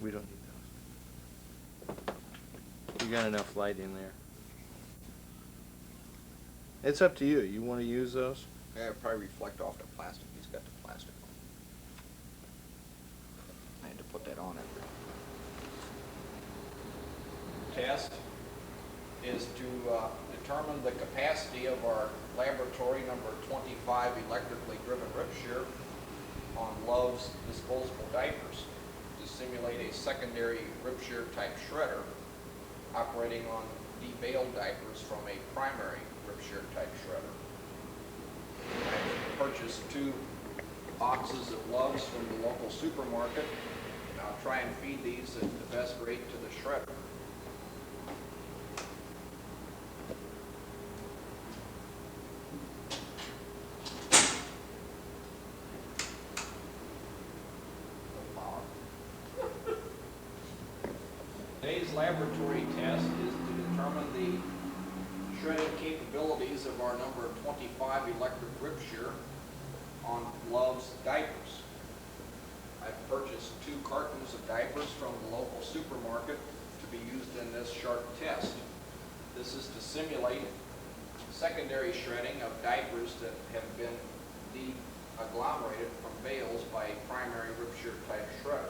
We don't need those. You got enough light in there. It's up to you. You want to use those? Yeah, it'd probably reflect off the plastic. He's got the plastic on. I had to put that on it. Test is to determine the capacity of our laboratory number 25 electrically driven rip shear on Love's disposable diapers to simulate a secondary rip shear type shredder operating on debaled diapers from a primary rip shear type shredder. I purchased 2 boxes of Love's from the local supermarket, and I'll try and feed these at the best rate to the shredder. Today's laboratory test is to determine the shredding capabilities of our number 25 electric rip shear on Love's diapers. I've purchased 2 cartons of diapers from the local supermarket to be used in this sharp test. This is to simulate secondary shredding of diapers that have been de-agglomerated from bales by a primary rip shear type shredder.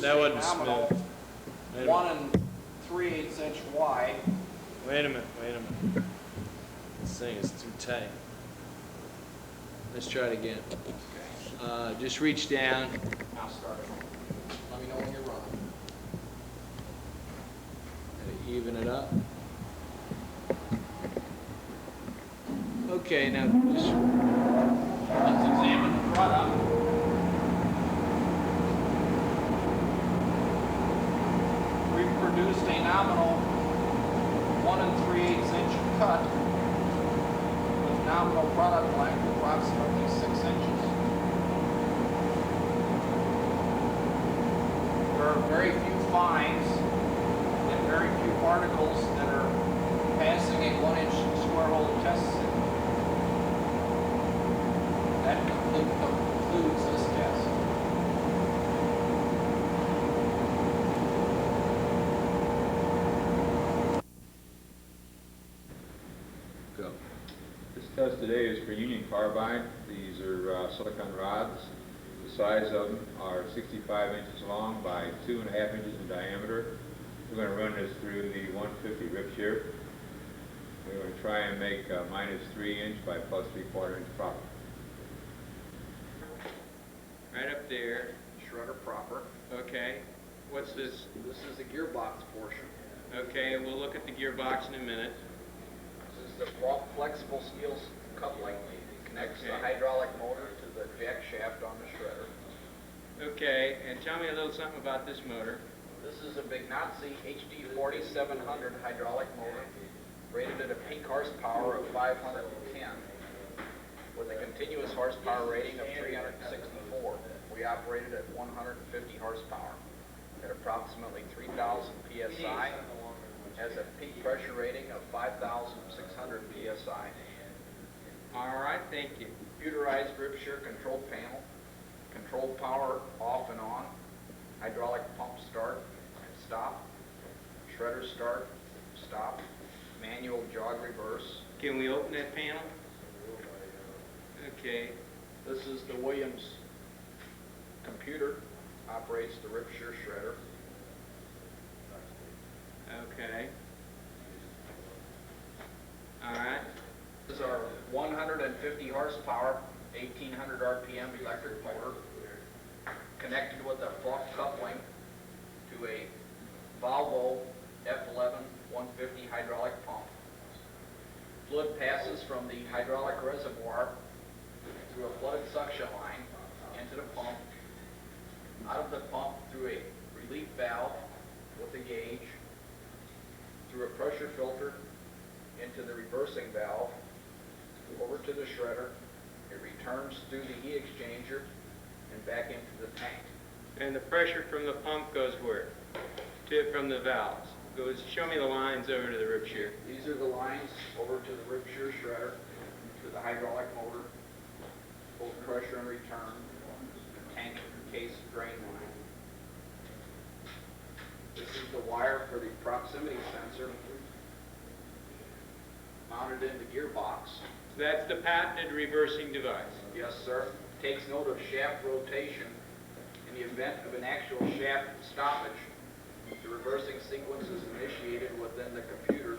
That wasn't smooth. 1 3/8 inch wide. Wait a minute. This thing is too tight. Let's try it again. Okay. Just reach down. I'll start it. Let me know when you're running. And even it up. Okay, now just Let's examine the product. We've produced a nominal 1 3/8 inch cut with nominal product length approximately 6 inches. There are very few fines and very few particles that are passing a 1 inch square hole test set. That concludes this test. go. This test today is for Union Carbide. These are silicon rods. The size of them are 65 inches long by 2.5 inches in diameter. We're going to run this through the 150 rip shear. We're going to try and make -3 inch by +3/4 inch proper. Right up there. Shredder proper. Okay. What's this? This is the gearbox portion. Okay, we'll look at the gearbox in a minute. This is the flexible steel coupling. Connects the Okay. hydraulic motor to the jack shaft on the shredder. Okay, and tell me a little something about this motor. This is a Bignazzi HD 4700 hydraulic motor, rated at a peak horsepower of 510, with a continuous horsepower rating of 364. We operated at 150 horsepower, at approximately 3,000 psi, has a peak pressure rating of 5,600 psi. All right, thank you. Computerized rip shear control panel, control power off and on, hydraulic pump start and stop, shredder start, stop, manual jog reverse. Can we open that panel? Okay. This is the Williams computer, operates the rip shear shredder. Okay. All right. This is our 150 horsepower, 1800 RPM electric motor, connected with a Falk coupling to a Volvo F11 150 hydraulic pump. Fluid passes from the hydraulic reservoir through a flooded suction line into the pump, out of the pump through a relief valve with a gauge, through a pressure filter into the reversing valve, over to the shredder. It returns through the heat exchanger and back into the tank. And the pressure from the pump goes where? From the valves. Goes. Show me the lines over to the rip shear. These are the lines over to the rip shear shredder, to the hydraulic motor, both pressure and return, tank case drain line. This is the wire for the proximity sensor mounted in the gearbox. So that's the patented reversing device. Yes, sir. Takes note of shaft rotation. In the event of an actual shaft stoppage, the reversing sequence is initiated within the computer.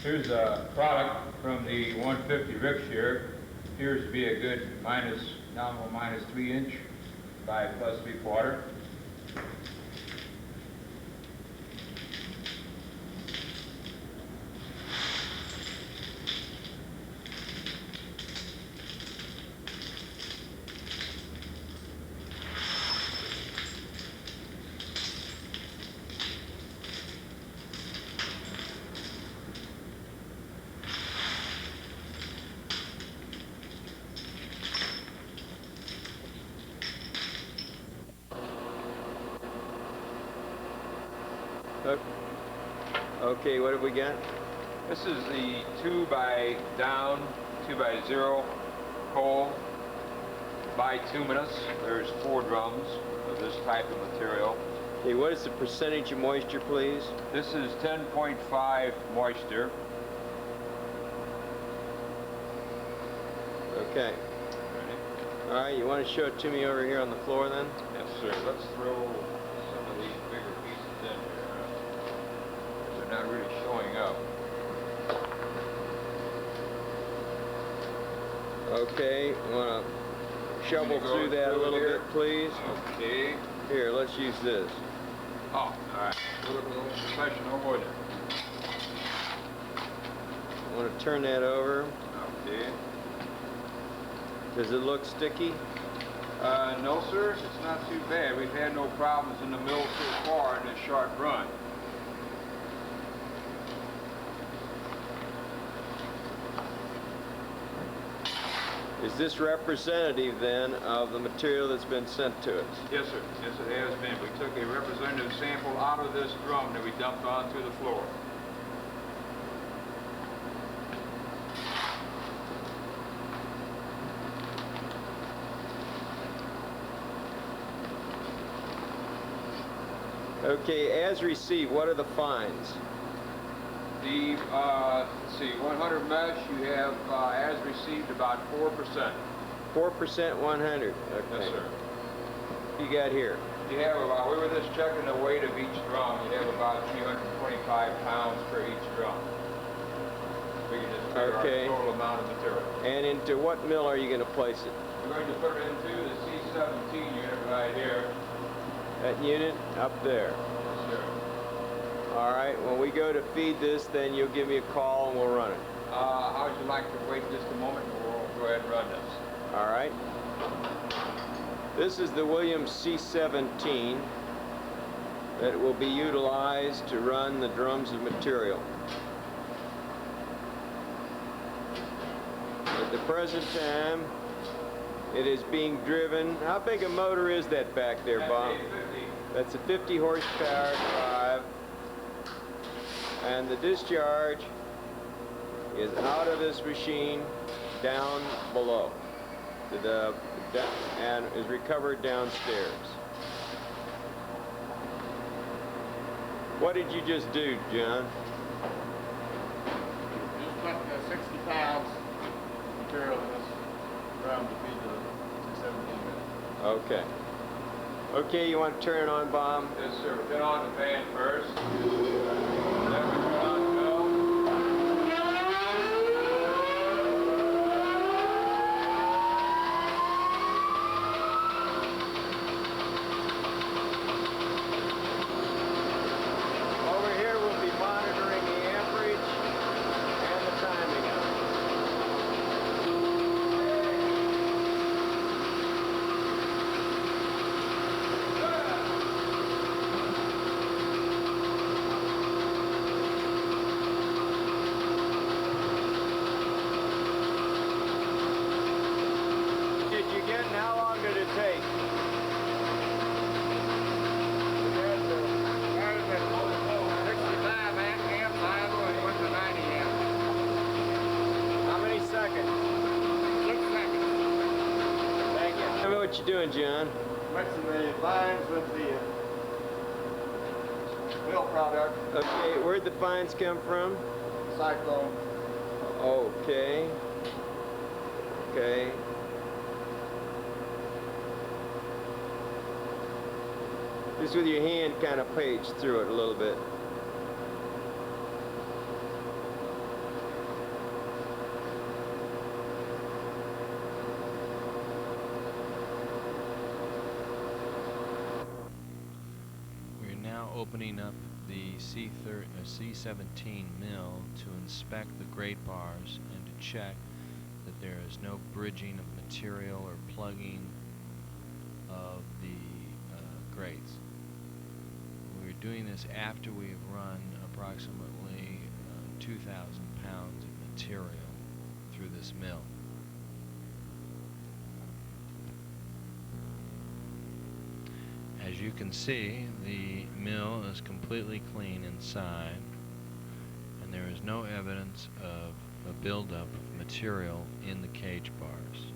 Here's a product from the 150 rip shear. Appears to be a good nominal minus 3 inch by plus 3/4. Okay, what have we got? This is the 2 by 0 coal bituminous. There's 4 drums of this type of material. Okay, what is the percentage of moisture, please? This is 10.5 moisture. Okay. Ready? All right, you want to show it to me over here on the floor then? Yes, sir. Let's throw some of these bigger pieces in here. They're not really showing up. Okay, you want to shovel through that a little bit, please? Okay. Here, let's use this. Oh, all right. A little professional, wouldn't it? I want to turn that over. Okay. Does it look sticky? No, sir. It's not too bad. We've had no problems in the mill so far in this short run. Is this representative then of the material that's been sent to us? Yes, sir. Yes, it has been. We took a representative sample out of this drum that we dumped onto the floor. Okay, as received, what are the fines? The, let's see, 100 mesh, you have, as received, about 4%. 4% 100. Okay. Yes, sir. You got here? You have about, we were just checking the weight of each drum. You have about 325 pounds for each drum. We can just figure Okay. our total amount of material. And into what mill are you going to place it? We're going to put it into the C17 unit right here. That unit up there. Yes, sir. All right, when we go to feed this, then you'll give me a call and we'll run it. How would you like to wait just a moment and we'll go ahead and run this? All right. This is the Williams C17 that will be utilized to run the drums of material. At the present time, it is being driven. How big a motor is that back there, Bob? That's a 50 horsepower drive. And the discharge is out of this machine down below to the and is recovered downstairs. What did you just do, John? Just put 60 pounds material in this drum to feed the 17 minutes. Okay. Okay, you want to turn it on, Bob? Yes, sir. Turn on the fan first. Then we turn on the valve. Over here we'll be monitoring the amperage and the timing of it. Did you get, and how long did it take? Started at 65 amps, I went to 90 amps. How many seconds? 6 seconds. Thank you. Tell me what you're doing, John. Mixing the fines with the mill product, Okay, where'd the fines come from? Cyclone. Okay. Okay. Just with your hand kind of page through it a little bit. We're now opening up the C17 mill to inspect the grate bars and to check that there is no bridging of material or plugging of the grates. We're doing this after we've run approximately 2,000 pounds of material through this mill. As you can see, the mill is completely clean inside, and there is no evidence of a buildup of material in the cage bars.